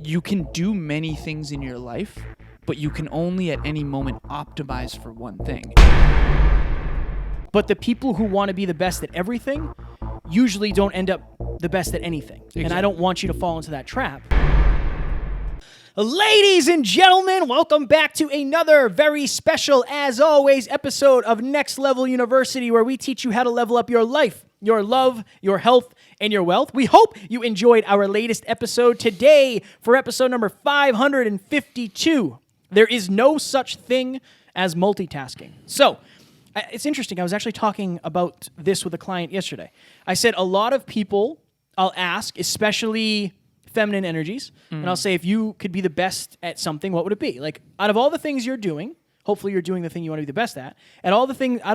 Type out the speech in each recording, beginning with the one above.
you can do many things in your life, but you can only at any moment optimize for one thing. But the people who want to be the best at everything usually don't end up the best at anything. Exactly. And I don't want you to fall into that trap. Ladies and gentlemen, welcome back to another very special, as always, episode of Next Level University, where we teach you how to level up your life, your love, your health, and your wealth. We hope you enjoyed our latest episode. Today, for episode number 552, there is no such thing as multitasking. So, it's interesting. I was actually talking about this with a client yesterday. I said a lot of people, I'll ask, especially feminine energies, and I'll say, if you could be the best at something, what would it be? Like, out of all the things you're doing, hopefully you're doing the thing you want to be the best at, out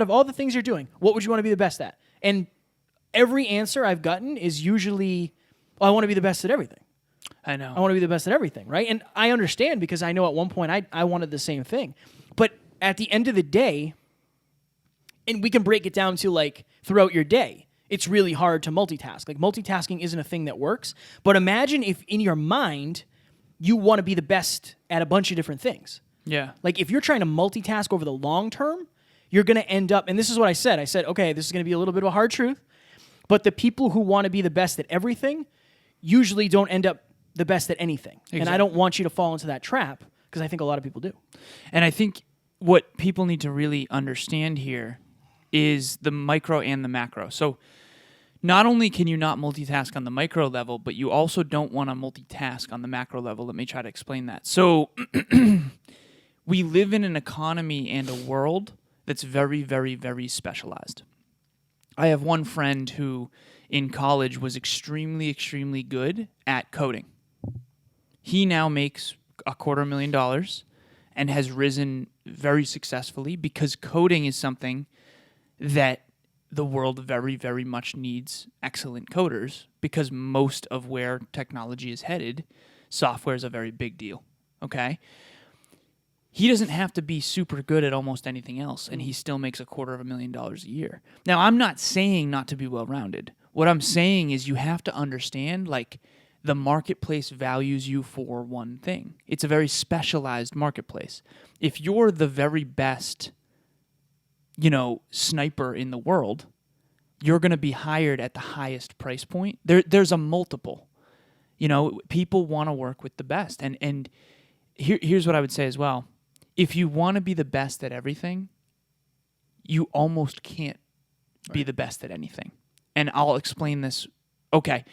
of all the things you're doing, what would you want to be the best at? And every answer I've gotten is usually, I want to be the best at everything. I know. I want to be the best at everything, right? And I understand, because I know at one point I wanted the same thing. But at the end of the day, and we can break it down to like throughout your day, it's really hard to multitask. Like, multitasking isn't a thing that works. But imagine if in your mind you want to be the best at a bunch of different things. Yeah. Like, if you're trying to multitask over the long term, you're going to end up, and this is what I said. I said, okay, this is going to be a little bit of a hard truth, but the people who want to be the best at everything usually don't end up the best at anything. Exactly. And I don't want you to fall into that trap, because I think a lot of people do. And I think what people need to really understand here is the micro and the macro. So not only can you not multitask on the micro level, but you also don't want to multitask on the macro level. Let me try to explain that. So we live in an economy and a world that's very, very, very specialized. I have one friend who in college was extremely, extremely good at coding. He now makes $250,000 and has risen very successfully because coding is something that the world very, very much needs excellent coders, because most of where technology is headed, software is a very big deal, okay? He doesn't have to be super good at almost anything else, and he still makes $250,000 a year. Now, I'm not saying not to be well-rounded. What I'm saying is you have to understand, like, the marketplace values you for one thing. It's a very specialized marketplace. If you're the very best, sniper in the world, you're going to be hired at the highest price point. There's a multiple. People want to work with the best. And here's what I would say as well. If you want to be the best at everything, you almost can't be the best at anything. And I'll explain this. Okay.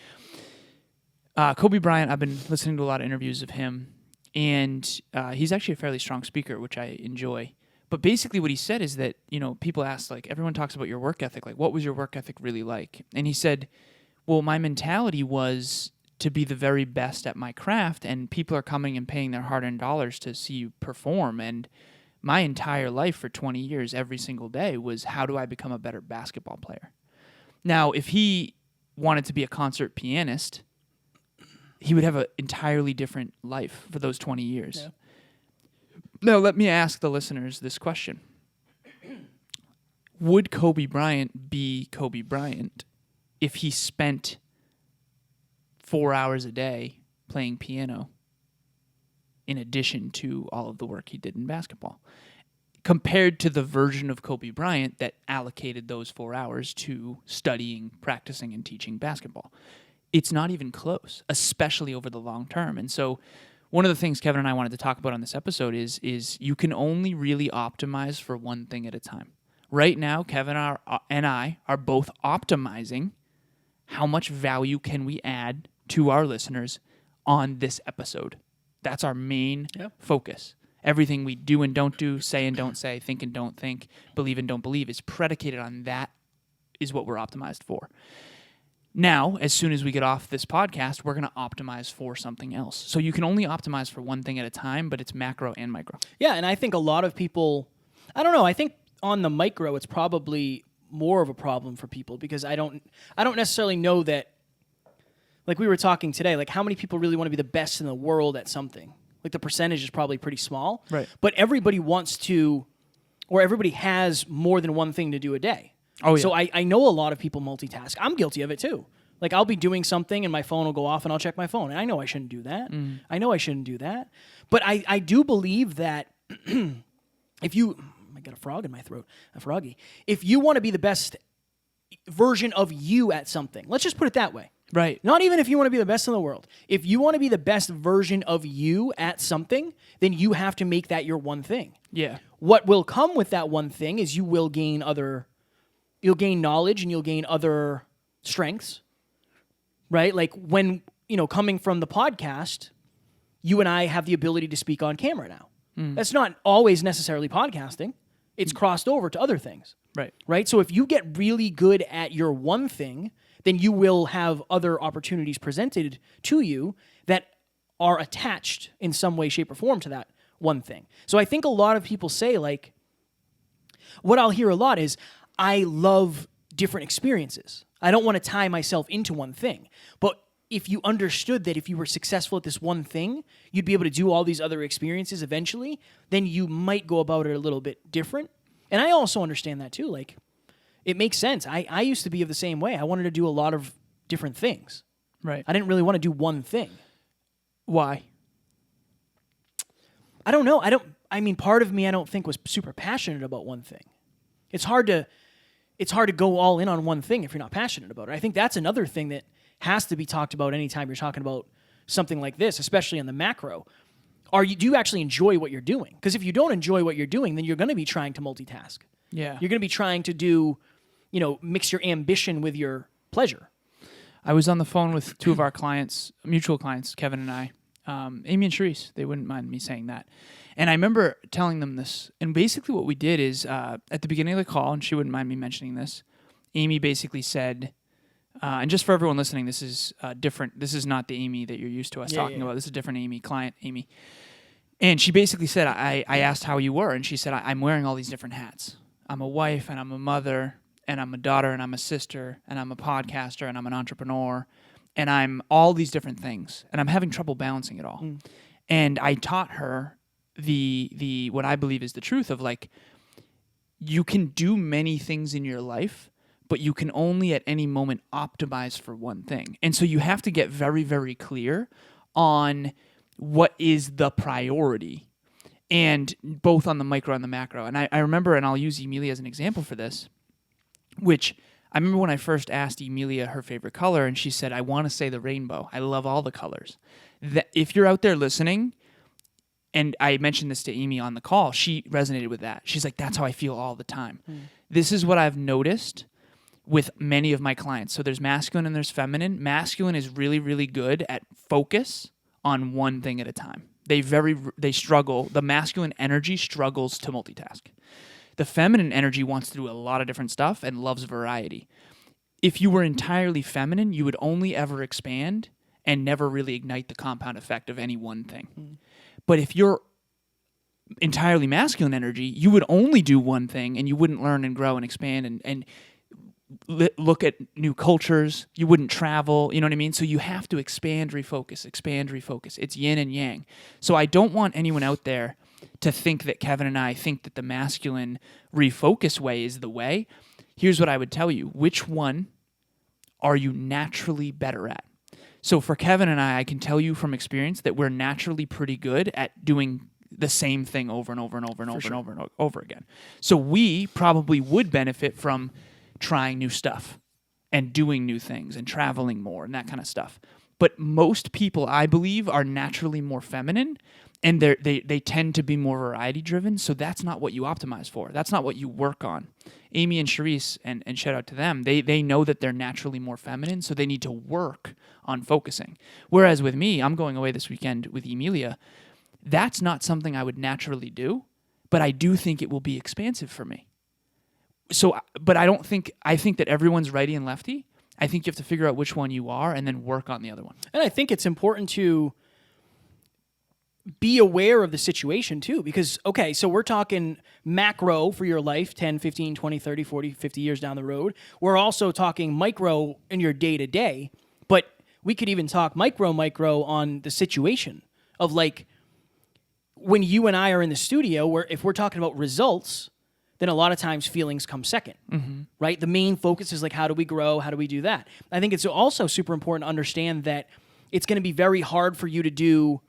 Kobe Bryant, I've been listening to a lot of interviews of him, and he's actually a fairly strong speaker, which I enjoy. But basically what he said is that, people ask, like, everyone talks about your work ethic. Like, what was your work ethic really like? And he said, well, my mentality was to be the very best at my craft, and people are coming and paying their hard-earned dollars to see you perform. And my entire life for 20 years, every single day, was how do I become a better basketball player? Now, if he wanted to be a concert pianist, he would have an entirely different life for those 20 years. Yeah. Now, let me ask the listeners this question. Would Kobe Bryant be Kobe Bryant if he spent 4 hours a day playing piano in addition to all of the work he did in basketball, compared to the version of Kobe Bryant that allocated those 4 hours to studying, practicing, and teaching basketball? It's not even close, especially over the long term. And so one of the things Kevin and I wanted to talk about on this episode is you can only really optimize for one thing at a time. Right now, Kevin and I are both optimizing how much value can we add to our listeners on this episode. That's our main focus. Everything we do and don't do, say and don't say, think and don't think, believe and don't believe is predicated on that is what we're optimized for. Now, as soon as we get off this podcast, we're going to optimize for something else. So you can only optimize for one thing at a time, but it's macro and micro. Yeah, and I think a lot of people, I don't know, I think on the micro, it's probably more of a problem for people, because I don't necessarily know that, like we were talking today, like how many people really want to be the best in the world at something? Like the percentage is probably pretty small. Right. But everybody wants to, or everybody has more than one thing to do a day. Oh, yeah. So I know a lot of people multitask. I'm guilty of it too. Like I'll be doing something and my phone will go off and I'll check my phone. And I know I shouldn't do that. I know I shouldn't do that. But I do believe that if you, I got a frog in my throat, a froggy. If you want to be the best version of you at something, let's just put it that way. Right. Not even if you want to be the best in the world. If you want to be the best version of you at something, then you have to make that your one thing. Yeah. What will come with that one thing is you'll gain knowledge and you'll gain other strengths, right? Like when, coming from the podcast, you and I have the ability to speak on camera now. That's not always necessarily podcasting. It's crossed over to other things. Right. Right? So if you get really good at your one thing, then you will have other opportunities presented to you that are attached in some way, shape, or form to that one thing. So I think a lot of people say, like, what I'll hear a lot is, I love different experiences. I don't want to tie myself into one thing. But if you understood that if you were successful at this one thing, you'd be able to do all these other experiences eventually, then you might go about it a little bit different. And I also understand that too. Like, it makes sense. I used to be of the same way. I wanted to do a lot of different things. Right. I didn't really want to do one thing. Why? I don't know. Part of me I don't think was super passionate about one thing. It's hard to go all in on one thing if you're not passionate about it. I think that's another thing that has to be talked about anytime you're talking about something like this, especially on the macro. Do you actually enjoy what you're doing? Because if you don't enjoy what you're doing, then you're going to be trying to multitask. Yeah. You're going to be trying to do, mix your ambition with your pleasure. I was on the phone with two of our clients, mutual clients, Kevin and I, Amy and Charisse. They wouldn't mind me saying that. And I remember telling them this. And basically what we did is at the beginning of the call, and she wouldn't mind me mentioning this, Amy basically said, and just for everyone listening, this is different. This is not the Amy that you're used to us talking about. This is a different Amy, client Amy. And she basically said, I asked how you were, and she said, I'm wearing all these different hats. I'm a wife, and I'm a mother, and I'm a daughter, and I'm a sister, and I'm a podcaster, and I'm an entrepreneur, and I'm all these different things, and I'm having trouble balancing it all. And I taught her the what I believe is the truth of, like, you can do many things in your life, but you can only at any moment optimize for one thing. And so you have to get very, very clear on what is the priority, and both on the micro and the macro. And I remember, and I'll use Emilia as an example for this, which I remember when I first asked Emilia her favorite color, and she said, I want to say the rainbow. I love all the colors. That if you're out there listening, and I mentioned this to Amy on the call, she resonated with that. She's like, that's how I feel all the time. This is what I've noticed with many of my clients. So there's masculine and there's feminine. Masculine is really, really good at focus on one thing at a time. They struggle. The masculine energy struggles to multitask. The feminine energy wants to do a lot of different stuff and loves variety. If you were entirely feminine, you would only ever expand and never really ignite the compound effect of any one thing. But if you're entirely masculine energy, you would only do one thing and you wouldn't learn and grow and expand and look at new cultures. You wouldn't travel. You know what I mean? So you have to expand, refocus. It's yin and yang. So I don't want anyone out there to think that Kevin and I think that the masculine refocus way is the way. Here's what I would tell you. Which one are you naturally better at? So for Kevin and I can tell you from experience that we're naturally pretty good at doing the same thing over and over and over and over and over and over again. So we probably would benefit from trying new stuff and doing new things and traveling more and that kind of stuff. But most people, I believe, are naturally more feminine, and they tend to be more variety driven. So that's not what you optimize for. That's not what you work on. Amy and Charisse, and shout out to them, they know that they're naturally more feminine, so they need to work on focusing. Whereas with me, I'm going away this weekend with Emilia. That's not something I would naturally do, but I do think it will be expansive for me. So, but I think that everyone's righty and lefty. I think you have to figure out which one you are and then work on the other one. And I think it's important to be aware of the situation too, because, okay, so we're talking macro for your life, 10, 15, 20, 30, 40, 50 years down the road. We're also talking micro in your day-to-day, but we could even talk micro on the situation of, like, when you and I are in the studio, where if we're talking about results, then a lot of times feelings come second, right? The main focus is like, how do we grow? How do we do that? I think it's also super important to understand that it's going to be very hard for you to do,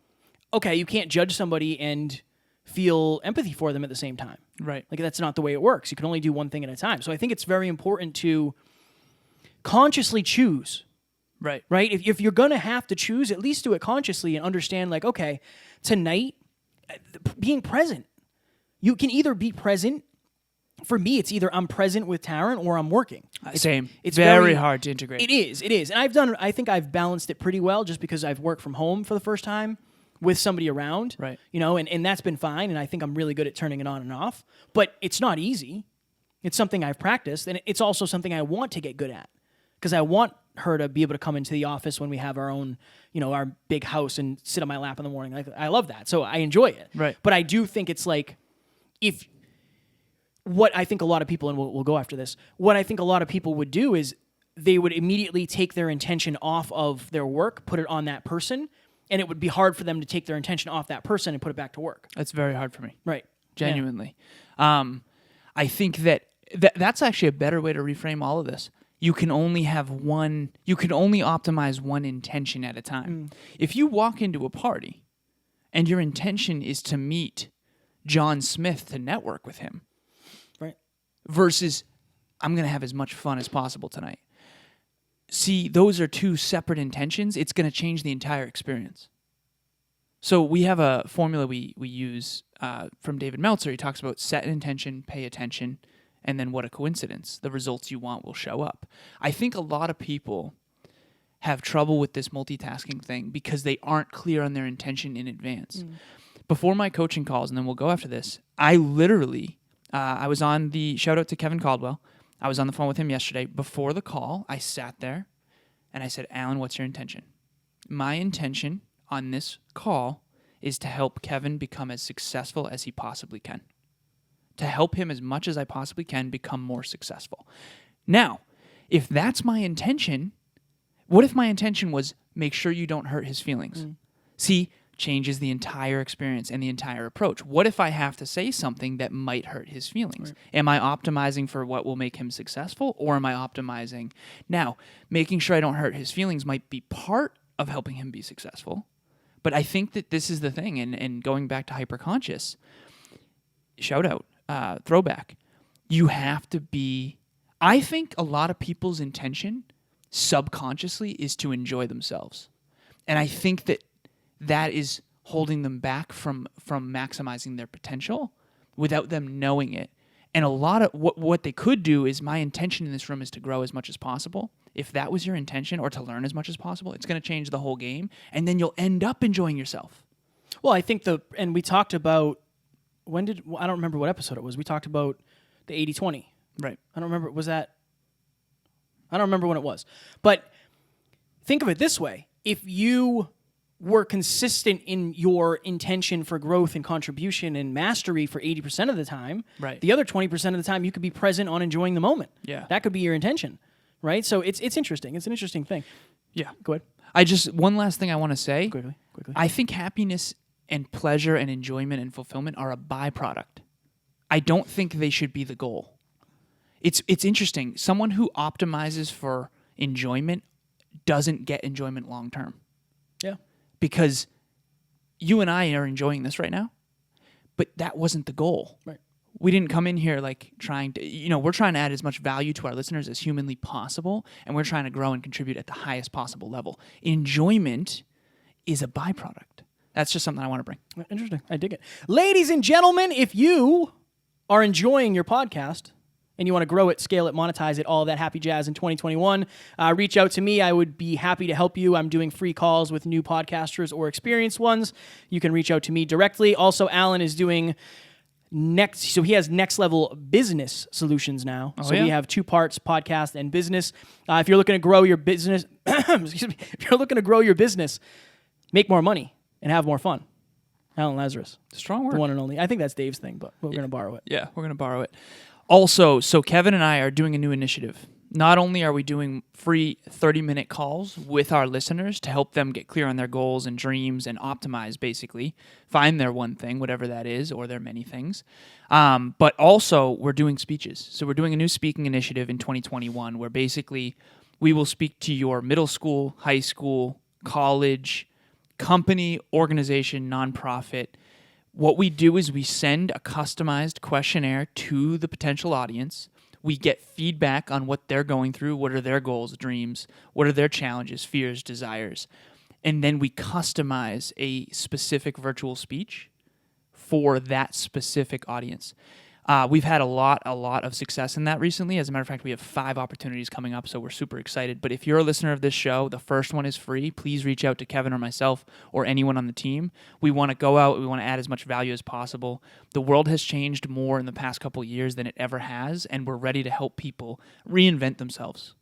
okay, you can't judge somebody and feel empathy for them at the same time. Right. Like that's not the way it works. You can only do one thing at a time. So I think it's very important to consciously choose. Right. Right? If you're going to have to choose, at least do it consciously and understand like, okay, tonight, being present. You can either be present. For me, it's either I'm present with Taryn or I'm working. Same. It's very hard to integrate. It is. And I think I've balanced it pretty well just because I've worked from home for the first time with somebody around. Right. You know, and that's been fine. And I think I'm really good at turning it on and off. But it's not easy. It's something I've practiced. And it's also something I want to get good at. Because I want her to be able to come into the office when we have our own, you know, our big house and sit on my lap in the morning. Like, I love that. So I enjoy it. Right. But I do think it's like, what I think a lot of people, and we'll go after this, what I think a lot of people would do is they would immediately take their intention off of their work, put it on that person, and it would be hard for them to take their intention off that person and put it back to work. That's very hard for me. Right. Genuinely. I think that's actually a better way to reframe all of this. You can only optimize one intention at a time. If you walk into a party and your intention is to meet John Smith to network with him, right, versus I'm going to have as much fun as possible tonight. See, those are two separate intentions. It's going to change the entire experience. So we have a formula we use from David Meltzer. He talks about set an intention, pay attention, and then what a coincidence. The results you want will show up. I think a lot of people have trouble with this multitasking thing because they aren't clear on their intention in advance. Before my coaching calls, and then we'll go after this, I literally, I was on the, shout out to Kevin Caldwell, I was on the phone with him yesterday. Before the call, I sat there and I said, Alan, what's your intention? My intention on this call is to help Kevin become as successful as he possibly can. To help him as much as I possibly can become more successful. Now, if that's my intention, what if my intention was make sure you don't hurt his feelings? See, changes the entire experience and the entire approach. What if I have to say something that might hurt his feelings? Right. Am I optimizing for what will make him successful, or am I optimizing? Now, making sure I don't hurt his feelings might be part of helping him be successful, but I think that this is the thing, and going back to hyperconscious, shout out, throwback, you have to be, I think a lot of people's intention subconsciously is to enjoy themselves. And I think that is holding them back from maximizing their potential without them knowing it. And a lot of what they could do is, my intention in this room is to grow as much as possible. If that was your intention, or to learn as much as possible, it's going to change the whole game. And then you'll end up enjoying yourself. Well, I think and we talked about, I don't remember what episode it was. We talked about the 80-20. Right. I don't remember, I don't remember when it was. But think of it this way. If you were consistent in your intention for growth and contribution and mastery for 80% of the time, right, the other 20% of the time you could be present on enjoying the moment. Yeah. That could be your intention, right? So it's interesting. It's an interesting thing. Yeah. Go ahead. One last thing I want to say. Quickly. I think happiness and pleasure and enjoyment and fulfillment are a byproduct. I don't think they should be the goal. It's interesting. Someone who optimizes for enjoyment doesn't get enjoyment long term. Yeah. Because you and I are enjoying this right now, but that wasn't the goal. Right. We didn't come in here like trying to, we're trying to add as much value to our listeners as humanly possible, and we're trying to grow and contribute at the highest possible level. Enjoyment is a byproduct. That's just something I want to bring. Interesting. I dig it. Ladies and gentlemen, if you are enjoying your podcast and you want to grow it, scale it, monetize it, all that happy jazz in 2021, reach out to me. I would be happy to help you. I'm doing free calls with new podcasters or experienced ones. You can reach out to me directly. Also, Alan is doing so he has next level business solutions now. We have 2 parts, podcast and business. If you're looking to grow your business, if you're looking to grow your business, make more money and have more fun. Alan Lazarus. Strong word. The one and only. I think that's Dave's thing, but we're going to borrow it. Yeah, we're going to borrow it. Also, so Kevin and I are doing a new initiative. Not only are we doing free 30-minute calls with our listeners to help them get clear on their goals and dreams and optimize, basically, find their one thing, whatever that is, or their many things, but also we're doing speeches. So we're doing a new speaking initiative in 2021 where basically we will speak to your middle school, high school, college, company, organization, nonprofit. What we do is we send a customized questionnaire to the potential audience. We get feedback on what they're going through, what are their goals, dreams, what are their challenges, fears, desires. And then we customize a specific virtual speech for that specific audience. We've had a lot of success in that recently. As a matter of fact, we have 5 opportunities coming up, so we're super excited. But if you're a listener of this show, the first one is free. Please reach out to Kevin or myself or anyone on the team. We want to go out. We want to add as much value as possible. The world has changed more in the past couple of years than it ever has, and we're ready to help people reinvent themselves.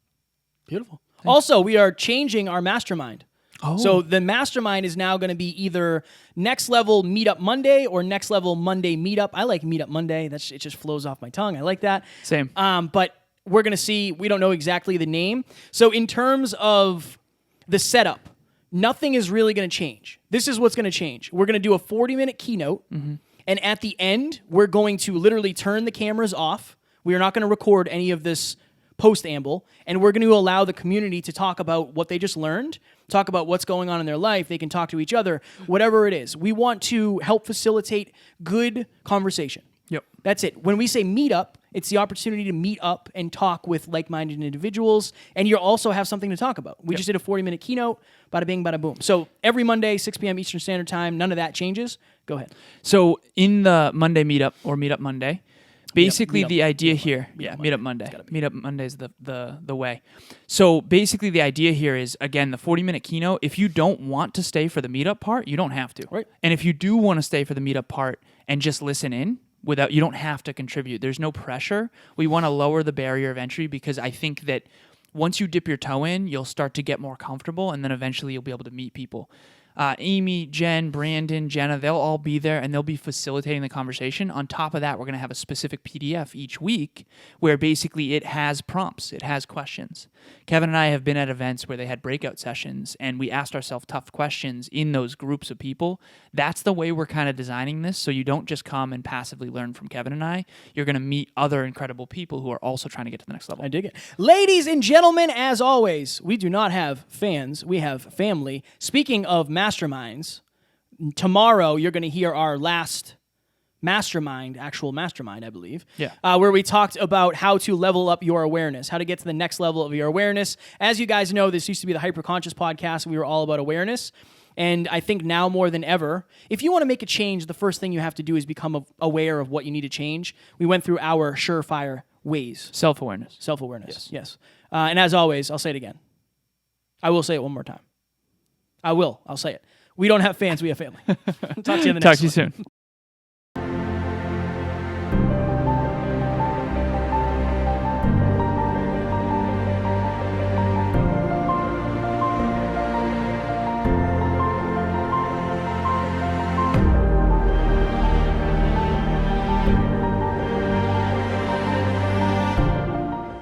Beautiful. Thanks. Also, we are changing our mastermind. Oh. So the mastermind is now going to be either Next Level Meetup Monday or Next Level Monday Meetup. I like Meetup Monday. It just flows off my tongue. I like that. Same. But we're going to see. We don't know exactly the name. So in terms of the setup, nothing is really going to change. This is what's going to change. We're going to do a 40-minute keynote, and at the end, we're going to literally turn the cameras off. We are not going to record any of this post-amble, and we're going to allow the community to talk about what they just learned, talk about what's going on in their life. They can talk to each other, whatever it is. We want to help facilitate good conversation. Yep. That's it. When we say meet up, it's the opportunity to meet up and talk with like-minded individuals, and you'll also have something to talk about. We just did a 40-minute keynote, bada bing, bada boom. So every Monday, 6 p.m. Eastern Standard Time, none of that changes. Go ahead. So in the Monday meetup or Meetup Monday, basically, the idea here, Meetup Monday. Meetup Monday is the way. So basically, the idea here is, again, the 40-minute keynote. If you don't want to stay for the meetup part, you don't have to. Right. And if you do want to stay for the meetup part and just listen in, you don't have to contribute. There's no pressure. We want to lower the barrier of entry because I think that once you dip your toe in, you'll start to get more comfortable, and then eventually you'll be able to meet people. Amy, Jen, Brandon, Jenna, they'll all be there and they'll be facilitating the conversation. On top of that, we're going to have a specific PDF each week where basically it has prompts, it has questions. Kevin and I have been at events where they had breakout sessions and we asked ourselves tough questions in those groups of people. That's the way we're kind of designing this, so you don't just come and passively learn from Kevin and I. You're going to meet other incredible people who are also trying to get to the next level. I dig it. Ladies and gentlemen, as always, we do not have fans, we have family. Speaking of masterminds, tomorrow you're going to hear our last actual mastermind, I believe. Yeah. Where we talked about how to level up your awareness, how to get to the next level of your awareness. As you guys know, this used to be the Hyperconscious podcast. We were all about awareness. And I think now more than ever, if you want to make a change, the first thing you have to do is become aware of what you need to change. We went through our surefire ways. Self-awareness. Self-awareness, yes. And as always, I'll say it again. I will say it one more time. I'll say it. We don't have fans, we have family. Talk to you in the next one. Talk to you soon.